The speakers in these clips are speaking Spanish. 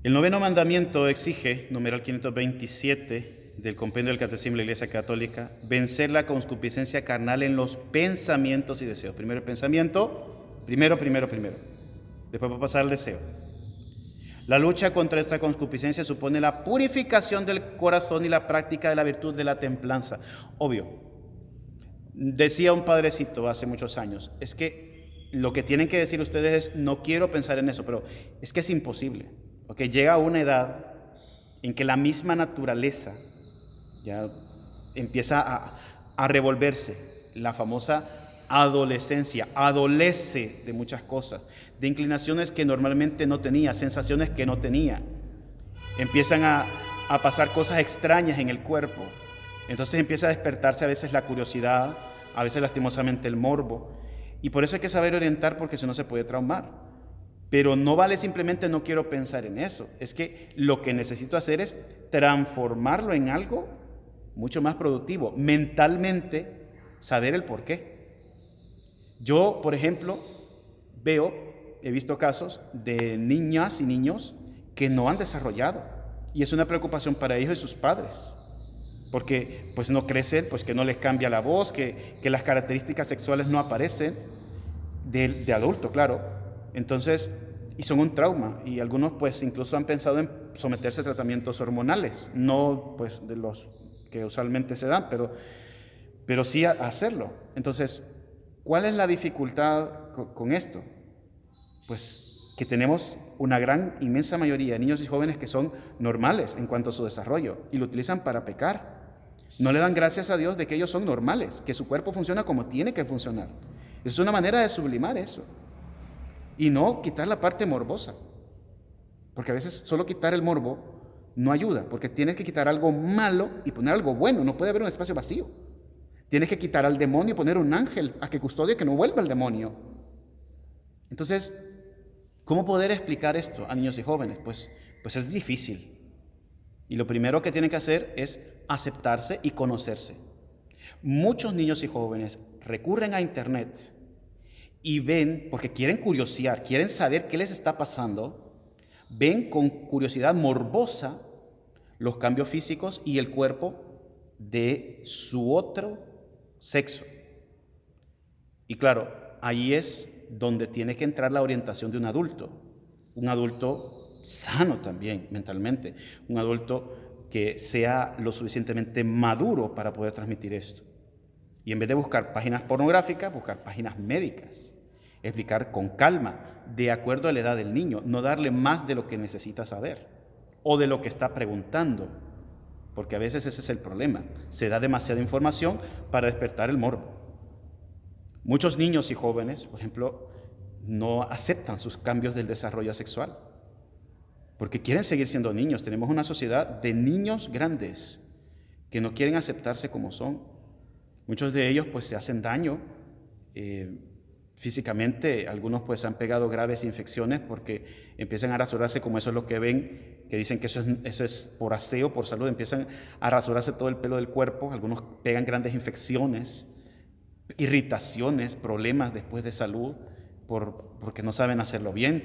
El noveno mandamiento exige, numeral 527 del Compendio del Catecismo de la Iglesia Católica, vencer la concupiscencia carnal en los pensamientos y deseos. Primero el pensamiento, primero. Después va a pasar al deseo. La lucha contra esta concupiscencia supone la purificación del corazón y la práctica de la virtud de la templanza. Obvio, decía un padrecito hace muchos años, es que lo que tienen que decir ustedes es, no quiero pensar en eso, pero es que es imposible. Porque llega a una edad en que la misma naturaleza ya empieza a revolverse. La famosa adolescencia adolece de muchas cosas, de inclinaciones que normalmente no tenía, sensaciones que no tenía. Empiezan a pasar cosas extrañas en el cuerpo. Entonces empieza a despertarse a veces la curiosidad, a veces lastimosamente el morbo. Y por eso hay que saber orientar, porque si no se puede traumar. Pero no vale simplemente no quiero pensar en eso. Es que lo que necesito hacer es transformarlo en algo mucho más productivo. Mentalmente, saber el por qué. Yo, por ejemplo, he visto casos de niñas y niños que no han desarrollado. Y es una preocupación para ellos y sus padres. Porque pues no crecen, pues que no les cambia la voz, que las características sexuales no aparecen de adulto, claro. Entonces, y son un trauma, y algunos pues incluso han pensado en someterse a tratamientos hormonales, no pues de los que usualmente se dan, pero sí a hacerlo. Entonces, ¿cuál es la dificultad con esto? Pues que tenemos una gran, inmensa mayoría de niños y jóvenes que son normales en cuanto a su desarrollo y lo utilizan para pecar. No le dan gracias a Dios de que ellos son normales, que su cuerpo funciona como tiene que funcionar. Es una manera de sublimar eso. Y no quitar la parte morbosa. Porque a veces solo quitar el morbo no ayuda, porque tienes que quitar algo malo y poner algo bueno. No puede haber un espacio vacío. Tienes que quitar al demonio y poner un ángel a que custodie que no vuelva el demonio. Entonces, ¿cómo poder explicar esto a niños y jóvenes? Pues es difícil. Y lo primero que tienen que hacer es aceptarse y conocerse. Muchos niños y jóvenes recurren a Internet y ven, porque quieren curiosear, quieren saber qué les está pasando, ven con curiosidad morbosa los cambios físicos y el cuerpo de su otro sexo. Y claro, ahí es donde tiene que entrar la orientación de un adulto sano también mentalmente, un adulto que sea lo suficientemente maduro para poder transmitir esto. Y en vez de buscar páginas pornográficas, buscar páginas médicas. Explicar con calma, de acuerdo a la edad del niño, no darle más de lo que necesita saber o de lo que está preguntando, porque a veces ese es el problema, se da demasiada información para despertar el morbo. Muchos niños y jóvenes, por ejemplo, no aceptan sus cambios del desarrollo sexual, porque quieren seguir siendo niños. Tenemos una sociedad de niños grandes que no quieren aceptarse como son. Muchos de ellos pues se hacen daño físicamente, algunos pues han pegado graves infecciones porque empiezan a rasurarse, como eso es lo que ven, que dicen que eso es por aseo, por salud, empiezan a rasurarse todo el pelo del cuerpo, algunos pegan grandes infecciones, irritaciones, problemas después de salud, porque no saben hacerlo bien,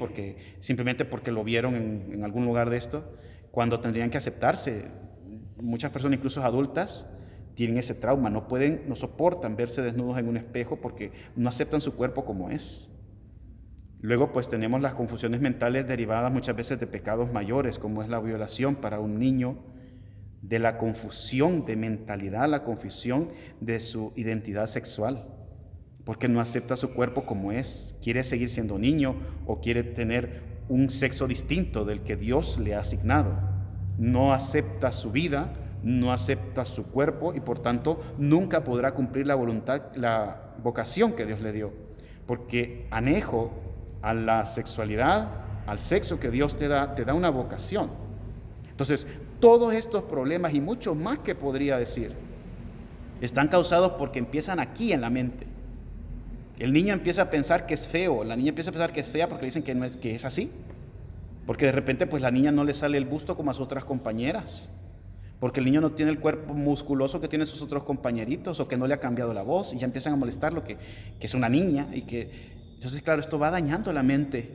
simplemente porque lo vieron en algún lugar de esto, cuando tendrían que aceptarse. Muchas personas, incluso adultas, tienen ese trauma, no soportan verse desnudos en un espejo porque no aceptan su cuerpo como es. Luego pues tenemos las confusiones mentales derivadas muchas veces de pecados mayores, como es la violación para un niño, de la confusión de mentalidad, la confusión de su identidad sexual, porque no acepta su cuerpo como es, quiere seguir siendo niño o quiere tener un sexo distinto del que Dios le ha asignado. No acepta su vida, no acepta su cuerpo y por tanto nunca podrá cumplir la voluntad, la vocación que Dios le dio, porque anejo a la sexualidad, al sexo que Dios te da una vocación. Entonces, todos estos problemas y muchos más que podría decir, están causados porque empiezan aquí en la mente. El niño empieza a pensar que es feo, la niña empieza a pensar que es fea porque le dicen que es así, porque de repente pues la niña no le sale el busto como a sus otras compañeras, porque el niño no tiene el cuerpo musculoso que tienen sus otros compañeritos o que no le ha cambiado la voz y ya empiezan a molestarlo que es una niña y que... Entonces, claro, esto va dañando la mente.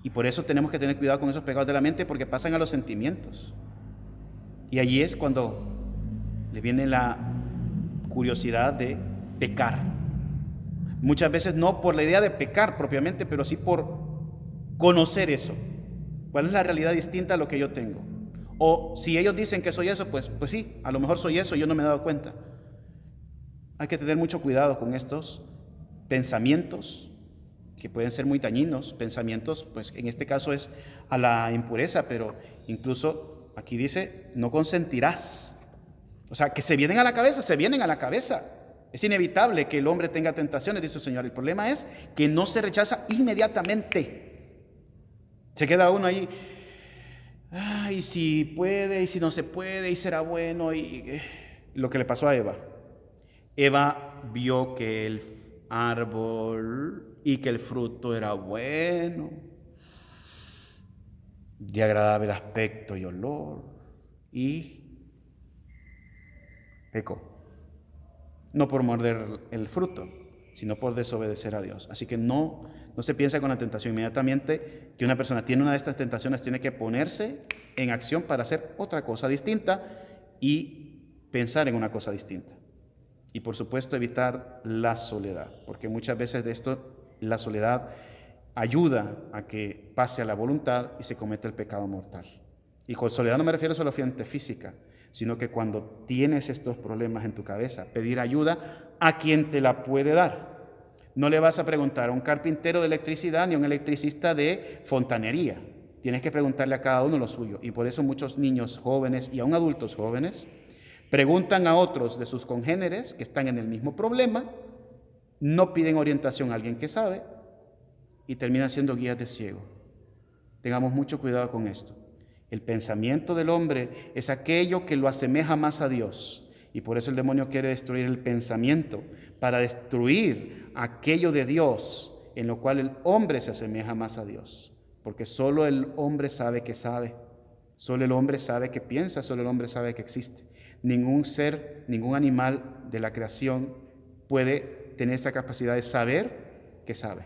Y por eso tenemos que tener cuidado con esos pecados de la mente, porque pasan a los sentimientos. Y allí es cuando le viene la curiosidad de pecar. Muchas veces no por la idea de pecar propiamente, pero sí por conocer eso. ¿Cuál es la realidad distinta a lo que yo tengo? O si ellos dicen que soy eso, pues sí, a lo mejor soy eso y yo no me he dado cuenta. Hay que tener mucho cuidado con estos pensamientos que pueden ser muy dañinos. Pensamientos, pues en este caso es a la impureza, pero incluso aquí dice, no consentirás. O sea, que se vienen a la cabeza, se vienen a la cabeza. Es inevitable que el hombre tenga tentaciones, dice el Señor. El problema es que no se rechaza inmediatamente. Se queda uno ahí, y si puede, y si no se puede, y será bueno, y lo que le pasó a Eva. Eva vio que el árbol y que el fruto era bueno, de agradable aspecto y olor, y pecó. No por morder el fruto, sino por desobedecer a Dios. Así que no se piensa con la tentación inmediatamente que una persona tiene una de estas tentaciones, tiene que ponerse en acción para hacer otra cosa distinta y pensar en una cosa distinta. Y por supuesto evitar la soledad, porque muchas veces de esto la soledad ayuda a que pase a la voluntad y se cometa el pecado mortal. Y con soledad no me refiero solo a la física, sino que cuando tienes estos problemas en tu cabeza, pedir ayuda a quien te la puede dar. No le vas a preguntar a un carpintero de electricidad ni a un electricista de fontanería. Tienes que preguntarle a cada uno lo suyo. Y por eso muchos niños jóvenes y aún adultos jóvenes preguntan a otros de sus congéneres que están en el mismo problema, no piden orientación a alguien que sabe y terminan siendo guías de ciego. Tengamos mucho cuidado con esto. El pensamiento del hombre es aquello que lo asemeja más a Dios. Y por eso el demonio quiere destruir el pensamiento, para destruir aquello de Dios en lo cual el hombre se asemeja más a Dios. Porque solo el hombre sabe que sabe. Solo el hombre sabe que piensa, solo el hombre sabe que existe. Ningún ser, ningún animal de la creación puede tener esa capacidad de saber que sabe.